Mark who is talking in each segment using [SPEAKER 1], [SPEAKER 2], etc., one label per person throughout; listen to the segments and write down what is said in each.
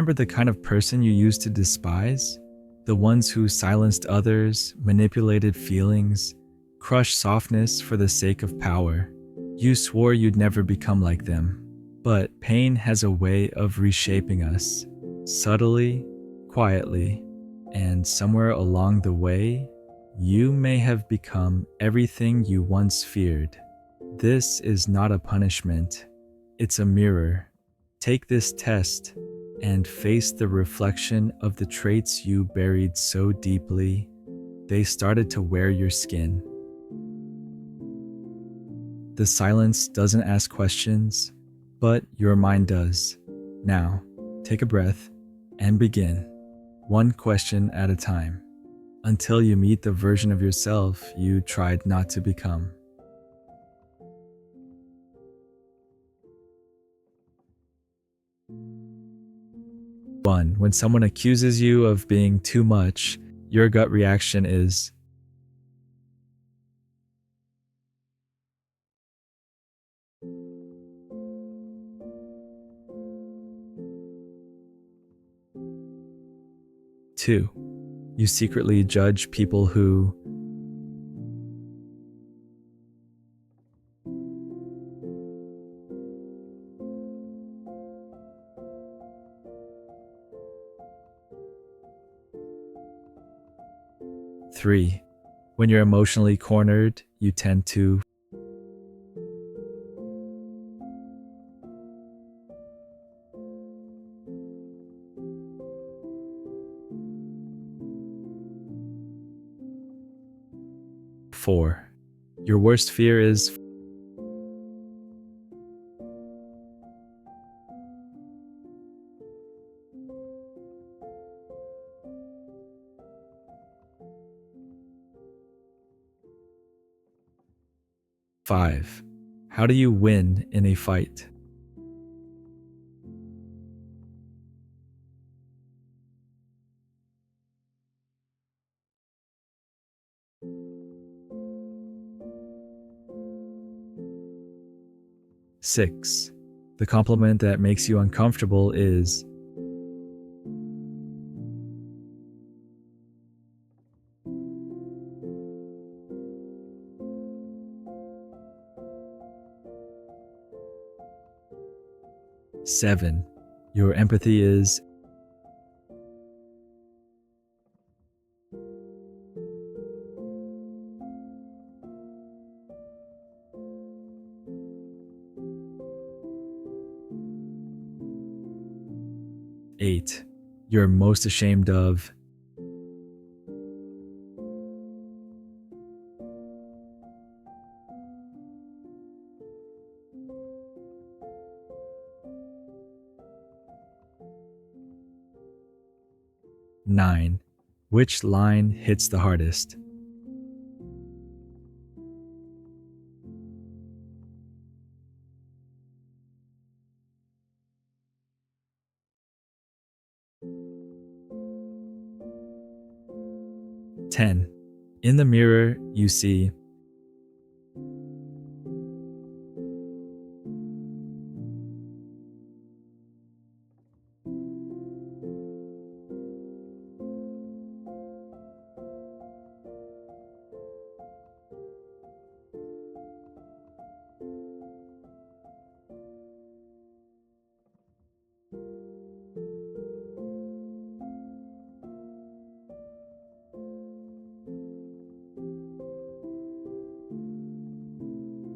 [SPEAKER 1] remember the kind of person you used to despise? The ones who silenced others, manipulated feelings, crushed softness for the sake of power. You swore you'd never become like them. But pain has a way of reshaping us, subtly, quietly, and somewhere along the way, you may have become everything you once feared. This is not a punishment, it's a mirror. Take this test and face the reflection of the traits you buried so deeply, they started to wear your skin. The silence doesn't ask questions, but your mind does. Now, take a breath and begin, one question at a time, until you meet the version of yourself you tried not to become. One, when someone accuses you of being too much, your gut reaction is, two, you secretly judge people who, three, when you're emotionally cornered, you tend to, four, your worst fear is, five, how do you win in a fight? Six, the compliment that makes you uncomfortable is, seven, your empathy is, eight, you're most ashamed of, nine, which line hits the hardest? Ten, in the mirror you see,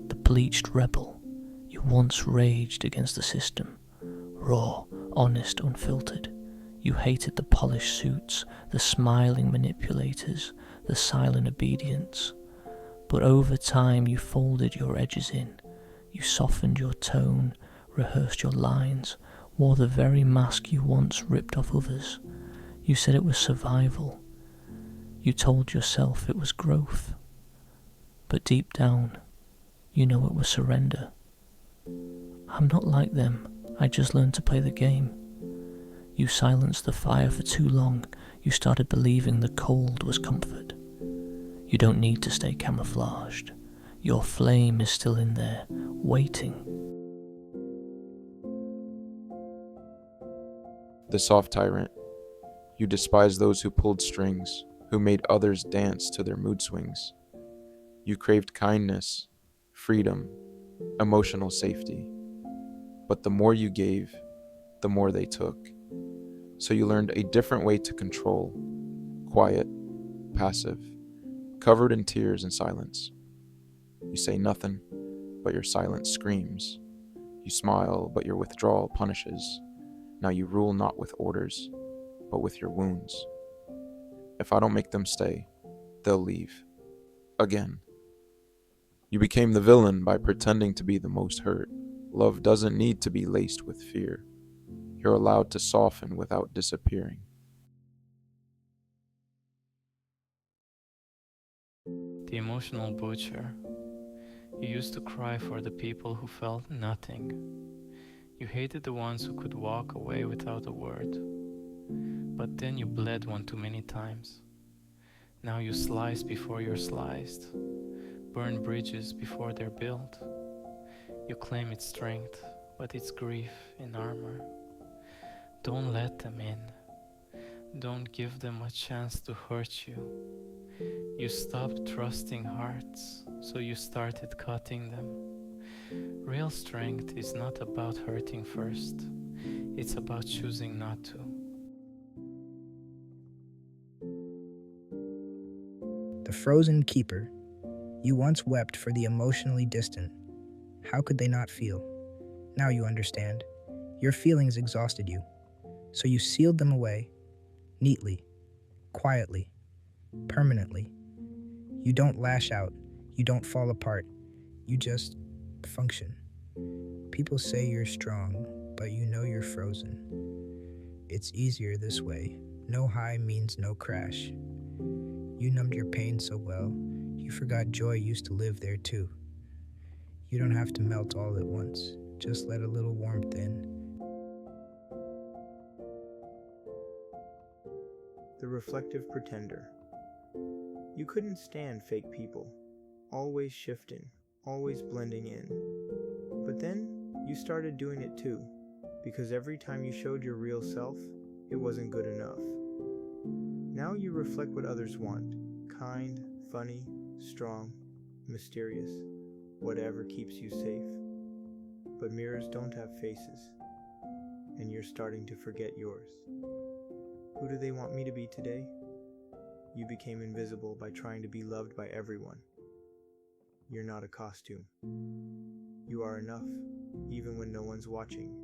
[SPEAKER 2] the Bleached Rebel. You once raged against the system, raw, honest, unfiltered. You hated the polished suits, the smiling manipulators, the silent obedience. But over time you folded your edges in, you softened your tone, rehearsed your lines, wore the very mask you once ripped off others. You said it was survival. You told yourself it was growth. But deep down, you know it was surrender. I'm not like them, I just learned to play the game. You silenced the fire for too long, you started believing the cold was comfort. You don't need to stay camouflaged. Your flame is still in there, waiting.
[SPEAKER 3] the Soft Tyrant. You despised those who pulled strings, who made others dance to their mood swings. You craved kindness, freedom, emotional safety. But the more you gave, the more they took. So you learned a different way to control, quiet, passive, covered in tears and silence. You say nothing, but your silence screams. You smile, but your withdrawal punishes. Now you rule not with orders, but with your wounds. If I don't make them stay, they'll leave. Again. You became the villain by pretending to be the most hurt. Love doesn't need to be laced with fear. You're allowed to soften without disappearing.
[SPEAKER 2] The emotional butcher. You used to cry for the people who felt nothing. You hated the ones who could walk away without a word. But then you bled one too many times. Now you slice before you're sliced. Burn bridges before they're built. You claim it's strength, but it's grief in armor. Don't let them in. Don't give them a chance to hurt you. You stopped trusting hearts, so you started cutting them. Real strength is not about hurting first. It's about choosing not to.
[SPEAKER 4] The Frozen Keeper. You once wept for the emotionally distant. How could they not feel? Now you understand. Your feelings exhausted you. So you sealed them away, neatly, quietly, permanently. You don't lash out. You don't fall apart. You just function. People say you're strong, but you know you're frozen. It's easier this way. No high means no crash. You numbed your pain so well, you forgot joy used to live there too. You don't have to melt all at once. Just let a little warmth in.
[SPEAKER 5] The Reflective Pretender. You couldn't stand fake people, always shifting, always blending in. But then you started doing it too, because every time you showed your real self, it wasn't good enough. Now you reflect what others want, kind, funny, strong, mysterious, whatever keeps you safe. But mirrors don't have faces, and you're starting to forget yours. Who do they want me to be today? You became invisible by trying to be loved by everyone. You're not a costume. You are enough, even when no one's watching.